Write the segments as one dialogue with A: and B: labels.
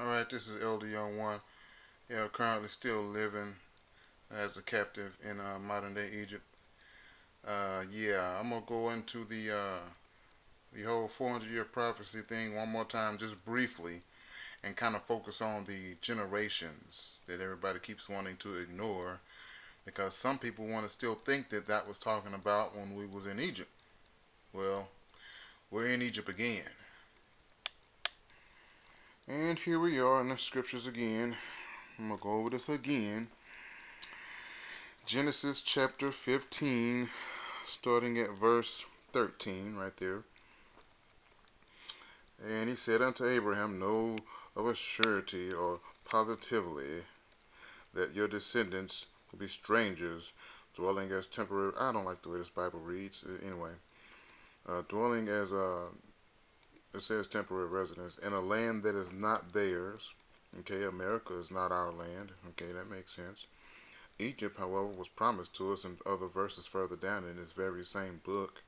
A: Alright, this is Elder Young One. Yeah, currently still living as a captive in modern day Egypt. Yeah, I'm gonna go into the whole 400-year prophecy thing one more time, just briefly, and kind of focus on the generations that everybody keeps wanting to ignore, because some people want to still think that that was talking about when we was in Egypt. Well, we're in Egypt again, and here we are in the scriptures again. I'm gonna go over this again. Genesis chapter 15, starting at verse 13, right there. And he said unto Abraham, know of a surety or positively that your descendants will be strangers, dwelling as temporary. I don't like the way this Bible reads. Anyway, dwelling as it says temporary residence in a land that is not theirs. Okay, America is not our land. Okay, that makes sense. Egypt, however, was promised to us in other verses further down in this very same book.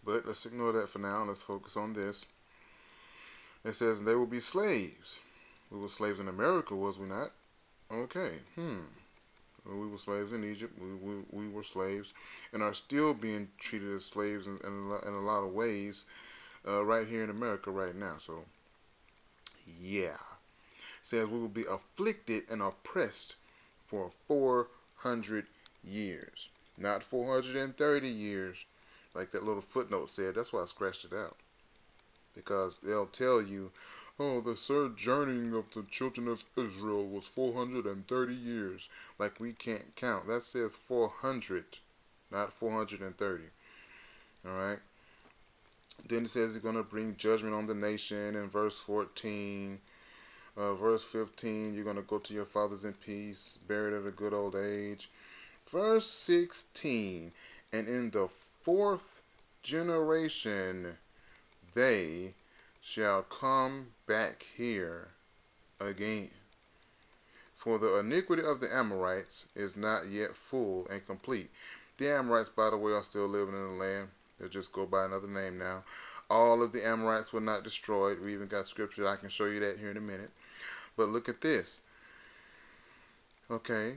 A: But let's ignore that for now. Let's focus on this. It says they will be slaves. We were slaves in America, was we not? Okay. We were slaves in Egypt. We were slaves and are still being treated as slaves in a lot of ways right here in America right now. So, yeah. It says we will be afflicted and oppressed for 400 years. Not 430 years, like that little footnote said. That's why I scratched it out. Because they'll tell you, oh, the sojourning of the children of Israel was 430 years. Like we can't count. That says 400, not 430. Alright? Then it says he's going to bring judgment on the nation in verse 14. Verse 15, you're going to go to your fathers in peace, buried at a good old age. Verse 16, and in the fourth generation they shall come back here again. For the iniquity of the Amorites is not yet full and complete. The Amorites, by the way, are still living in the land. They'll just go by another name now. All of the Amorites were not destroyed. We even got scripture. I can show you that here in a minute. But look at this. Okay.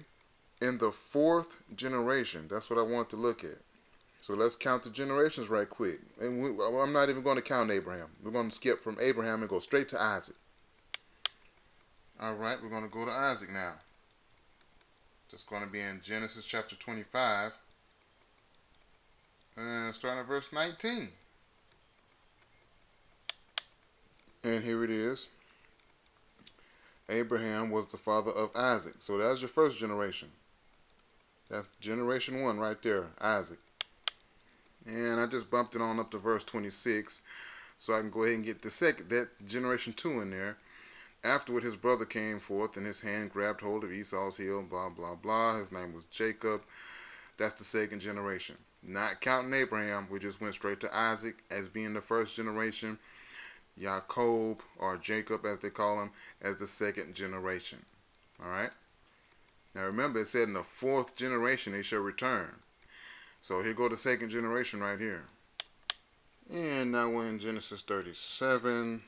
A: In the fourth generation. That's what I want to look at. So let's count the generations right quick. And I'm not even going to count Abraham. We're going to skip from Abraham and go straight to Isaac. Alright, we're going to go to Isaac now. Just going to be in Genesis chapter 25. Starting at verse 19. And here it is. Abraham was the father of Isaac. So that's your first generation. That's generation 1 right there, Isaac. And I just bumped it on up to verse 26 so I can go ahead and get that generation 2 in there. Afterward, his brother came forth, and his hand grabbed hold of Esau's heel, blah, blah, blah. His name was Jacob. That's the second generation. Not counting Abraham, we just went straight to Isaac as being the first generation. Jacob, or Jacob as they call him, as the second generation. Alright? Now remember, it said in the fourth generation they shall return. So here go the second generation right here. And now we're in Genesis 37.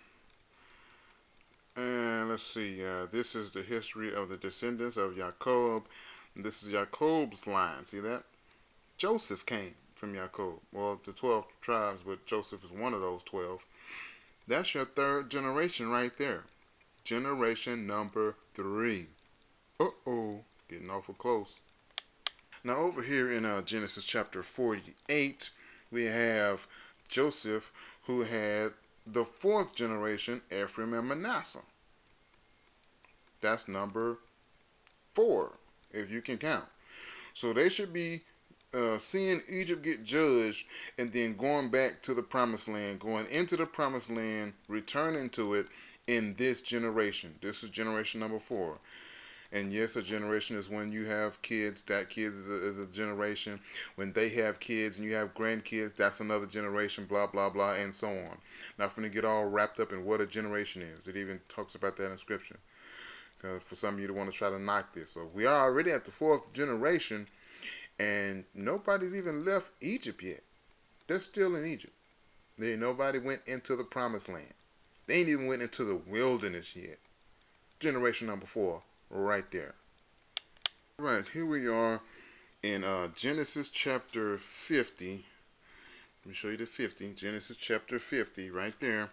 A: And let's see, this is the history of the descendants of Jacob. This is Jacob's line. See that? Joseph came from Jacob. Well, the 12 tribes, but Joseph is one of those 12. That's your third generation right there. Generation number 3. Uh-oh, getting awful close. Now over here in Genesis chapter 48, we have Joseph, who had the fourth generation, Ephraim and Manasseh. That's number 4, if you can count. So they should be seeing Egypt get judged and then going back to the promised land, going into the promised land, returning to it in this generation. This is generation number 4. And yes, a generation is when you have kids. That kids is a generation. When they have kids and you have grandkids, that's another generation, blah, blah, blah, and so on. Not going to get all wrapped up in what a generation is. It even talks about that in Scripture. For some of you to want to try to knock this. So we are already at the 4th generation, and nobody's even left Egypt yet. They're still in Egypt. Nobody went into the promised land. They ain't even went into the wilderness yet. generation number 4 right there. Right, here we are in Genesis chapter 50. Let me show you the 50. Genesis chapter 50 right there.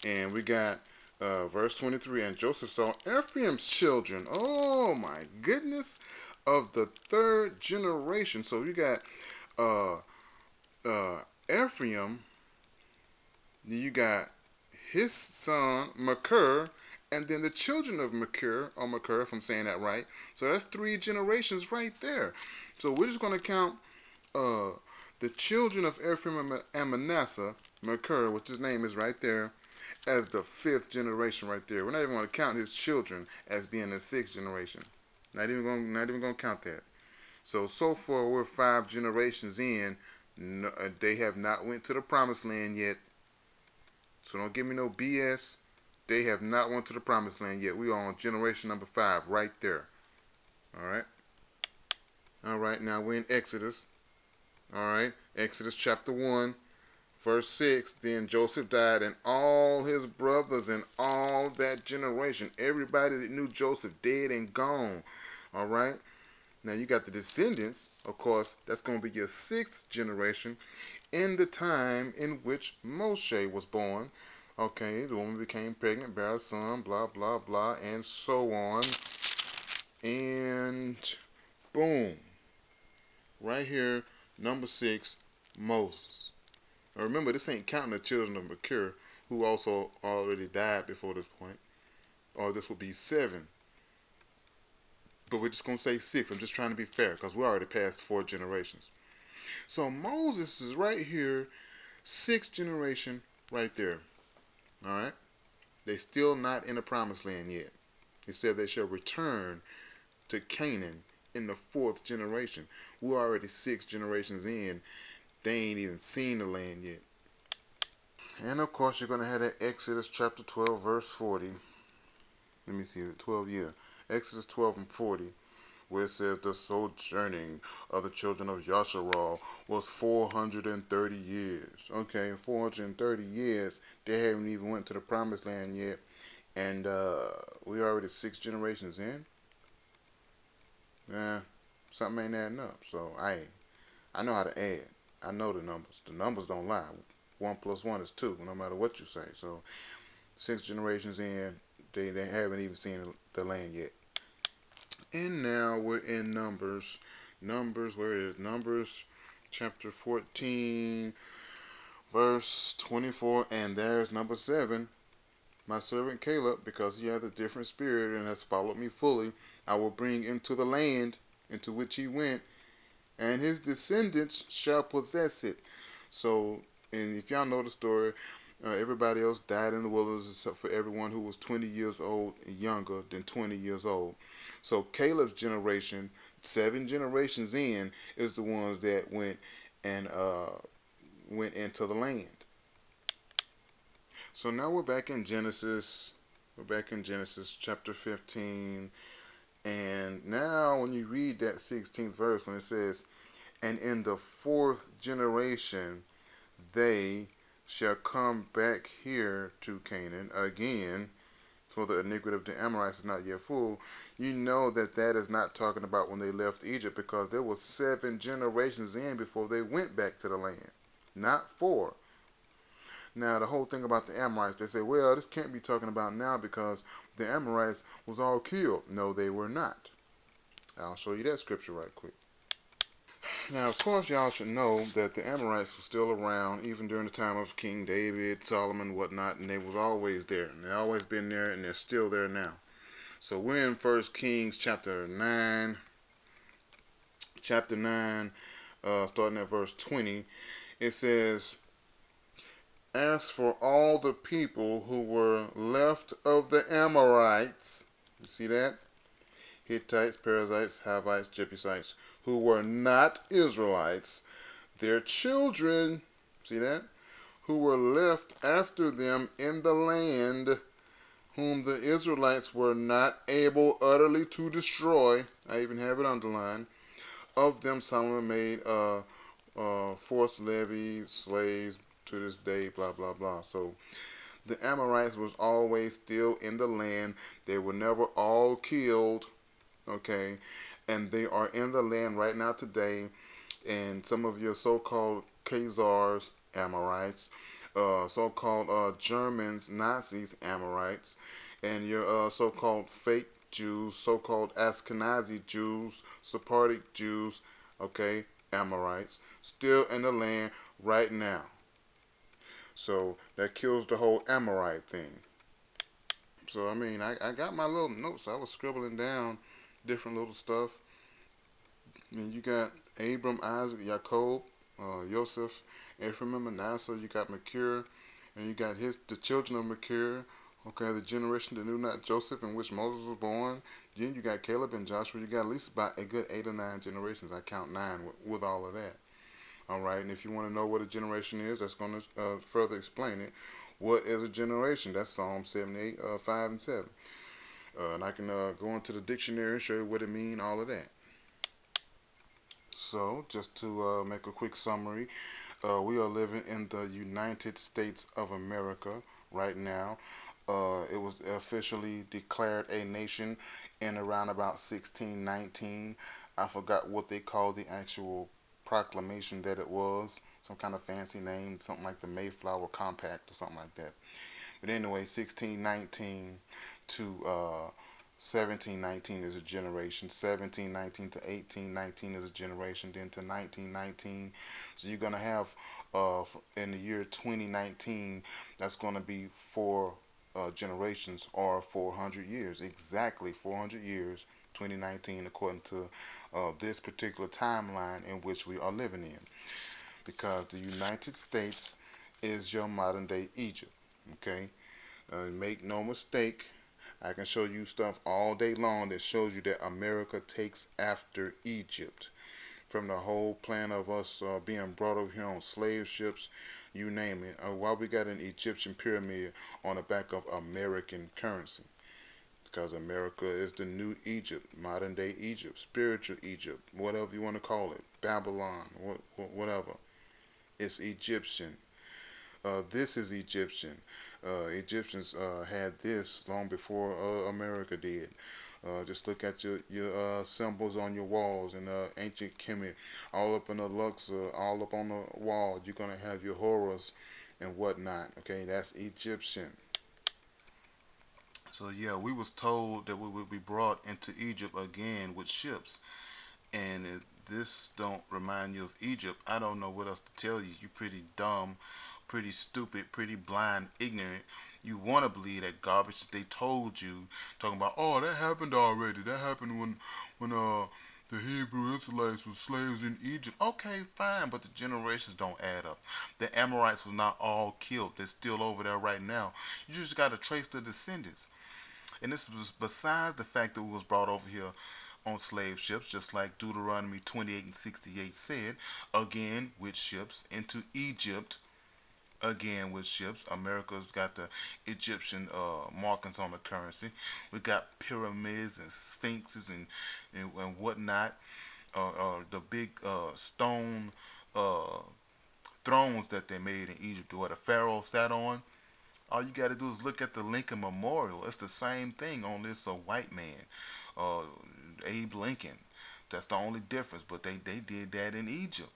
A: And we got verse 23. And Joseph saw Ephraim's children. Oh my goodness. Of the third generation. So you got uh, Ephraim. You got his son Machir, and then the children of Machir, or Machir, if I'm saying that right. So that's 3 generations right there. So we're just going to count the children of Ephraim and Manasseh, Machir, which his name is right there, as the 5th generation right there. We're not even going to count his children as being the 6th generation. Not even going to count that. So far we're 5 generations in. No, they have not went to the promised land yet. So don't give me no BS. They have not went to the promised land yet. We are on generation number 5 right there. Alright. Alright, now we're in Exodus. Alright. Exodus chapter 1, verse 6. Then Joseph died, and all his brothers and all that generation. Everybody that knew Joseph dead and gone. Alright. Now you got the descendants. Of course, that's going to be your 6th generation in the time in which Moshe was born. Okay, the woman became pregnant, bare a son, blah, blah, blah, and so on. And boom. Right here, number 6, Moses. Now remember, this ain't counting the children of Machir, who also already died before this point. Or this would be 7. But we're just going to say 6. I'm just trying to be fair, because we're already past 4 generations. So Moses is right here, 6th generation right there. Alright? They still not in the promised land yet. It said they shall return to Canaan in the 4th generation. We're already 6 generations in. They ain't even seen the land yet. And of course you're going to have that Exodus chapter 12 verse 40. Let me see, 12, yeah. Exodus 12 and 40. Where it says the sojourning of the children of Yasharal was 430 years. Okay, 430 years. They haven't even went to the promised land yet. And we already 6 generations in. Something ain't adding up. So I know how to add. I know the numbers. The numbers don't lie. 1 plus 1 is 2, no matter what you say. So 6 generations in, they haven't even seen the land yet. And now we're in Numbers. Numbers, where is Numbers? Chapter 14, verse 24. And there's number 7. My servant Caleb, because he hath a different spirit and has followed me fully, I will bring into the land into which he went, and his descendants shall possess it. So, and if y'all know the story, everybody else died in the wilderness except for everyone who was 20 years old and younger than 20 years old. So Caleb's generation, 7 generations in, is the ones that went into the land. So now we're back in Genesis. We're back in Genesis chapter 15. And now when you read that 16th verse, when it says, and in the 4th generation they shall come back here to Canaan again, for the iniquity of the Amorites is not yet full. You know that is not talking about when they left Egypt, because there was 7 generations in before they went back to the land, not 4. Now the whole thing about the Amorites, they say, well, this can't be talking about now because the Amorites was all killed. No, they were not. I'll show you that scripture right quick. Now, of course, y'all should know that the Amorites were still around even during the time of King David, Solomon, whatnot, and they was always there. And they've always been there, and they're still there now. So we're in 1 Kings chapter 9. Chapter 9, starting at verse 20. It says, as for all the people who were left of the Amorites, you see that? Hittites, Perizzites, Hivites, Jebusites, who were not Israelites, their children, see that? Who were left after them in the land, whom the Israelites were not able utterly to destroy. I even have it underlined. Of them Solomon made forced levies, slaves to this day, blah, blah, blah. So The Amorites was always still in the land. They were never all killed, okay? And they are in the land right now today. And some of your so-called Khazars, Amorites, so-called Germans, Nazis, Amorites, and your so-called fake Jews, so-called Ashkenazi Jews, Sephardic Jews, okay, Amorites, still in the land right now. So that kills the whole Amorite thing. So I mean, I got my little notes. I was scribbling down different little stuff. I mean, you got Abram, Isaac, Jacob, Joseph, Ephraim, and Manasseh. You got Machir, and you got the children of Machir. Okay, the generation that knew not Joseph, in which Moses was born. Then you got Caleb and Joshua. You got at least about a good 8 or 9 generations. I count 9 with all of that. All right, and if you want to know what a generation is, that's going to further explain it. What is a generation? That's Psalm 78, 5 and 7. And I can go into the dictionary and show you what it means, all of that. So, just to make a quick summary, we are living in the United States of America right now. It was officially declared a nation in around about 1619. I forgot what they called the actual proclamation that it was. Some kind of fancy name, something like the Mayflower Compact or something like that. But anyway, 1619 to 1719 is a generation. 1719 to 1819 is a generation. Then to 1919. So you're going to have in the year 2019, that's going to be 4 generations or 400 years. Exactly 400 years, 2019, according to this particular timeline in which we are living in. Because the United States is your modern day Egypt. Okay? Make no mistake, I can show you stuff all day long that shows you that America takes after Egypt. From the whole plan of us being brought over here on slave ships, you name it. Why we got an Egyptian pyramid on the back of American currency? Because America is the new Egypt, modern day Egypt, spiritual Egypt, whatever you want to call it, Babylon, whatever. It's Egyptian. This is Egyptian. Egyptians had this long before America did. Just look at your symbols on your walls in ancient Kemet, all up in the Luxor, all up on the wall. You're gonna have your Horus and whatnot. Okay, that's Egyptian. So yeah, we was told that we would be brought into Egypt again with ships, and if this don't remind you of Egypt, I don't know what else to tell you. You pretty dumb, pretty stupid, pretty blind, ignorant. You want to believe that garbage that they told you, talking about, oh, that happened already. That happened when the Hebrew Israelites were slaves in Egypt. Okay, fine, but the generations don't add up. The Amorites were not all killed. They're still over there right now. You just got to trace the descendants. And this was besides the fact that we was brought over here on slave ships, just like Deuteronomy 28 and 68 said, again with ships into Egypt, again with ships. America's got the Egyptian markings on the currency. We got pyramids and sphinxes and whatnot. The big stone uh, thrones that they made in Egypt, where the pharaoh sat on. All you got to do is look at the Lincoln Memorial. It's the same thing on this white man, uh, Abe Lincoln. That's the only difference. But they did that in Egypt.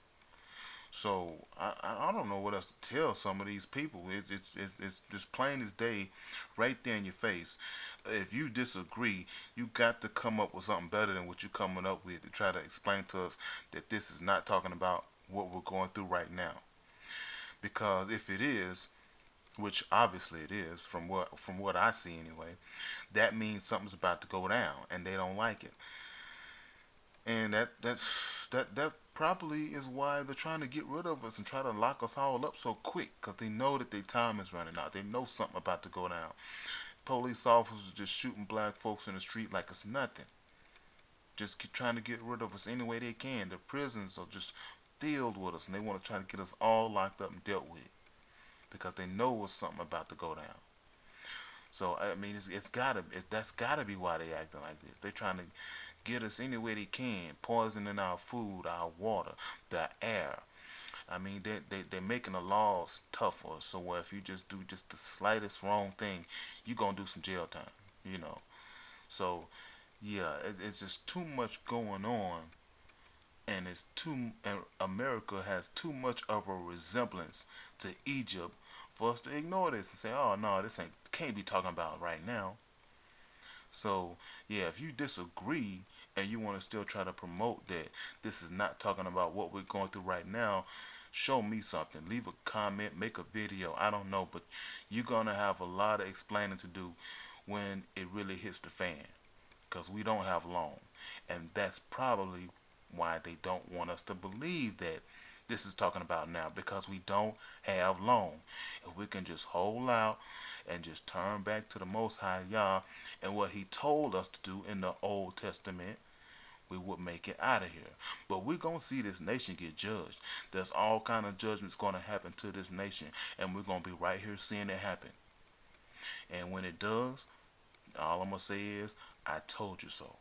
A: So I don't know what else to tell some of these people. It's just plain as day, right there in your face. If you disagree, you got to come up with something better than what you're coming up with to try to explain to us that this is not talking about what we're going through right now. Because if it is, which obviously it is from what I see anyway, that means something's about to go down and they don't like it. And that probably is why they're trying to get rid of us and try to lock us all up so quick because they know that their time is running out. They know something about to go down. Police officers just shooting black folks in the street like it's nothing. Just trying to get rid of us any way they can. The prisons are just filled with us and they want to try to get us all locked up and dealt with because they know it's something about to go down. So I mean, that's gotta be why they acting like this. They trying to get us any way they can, poisoning our food, our water, the air.
B: I mean, they're making the laws tougher. So where if you just do just the slightest wrong thing, you're going to do some jail time, you know. So, yeah, it's just too much going on. And America has too much of a resemblance to Egypt for us to ignore this and say, oh no, this ain't can't be talking about right now. So yeah, if you disagree and you want to still try to promote that this is not talking about what we're going through right now, show me something. Leave a comment, make a video. I don't know, but you're gonna have a lot of explaining to do when it really hits the fan, because we don't have long, and that's probably why they don't want us to believe that this is talking about now, because we don't have long. If we can just hold out and just turn back to the Most High Yah and what He told us to do in the Old Testament, we would make it out of here. But we're gonna see this nation get judged. There's all kind of judgments gonna happen to this nation, and we're gonna be right here seeing it happen. And when it does, all I'm gonna say is, I told you so.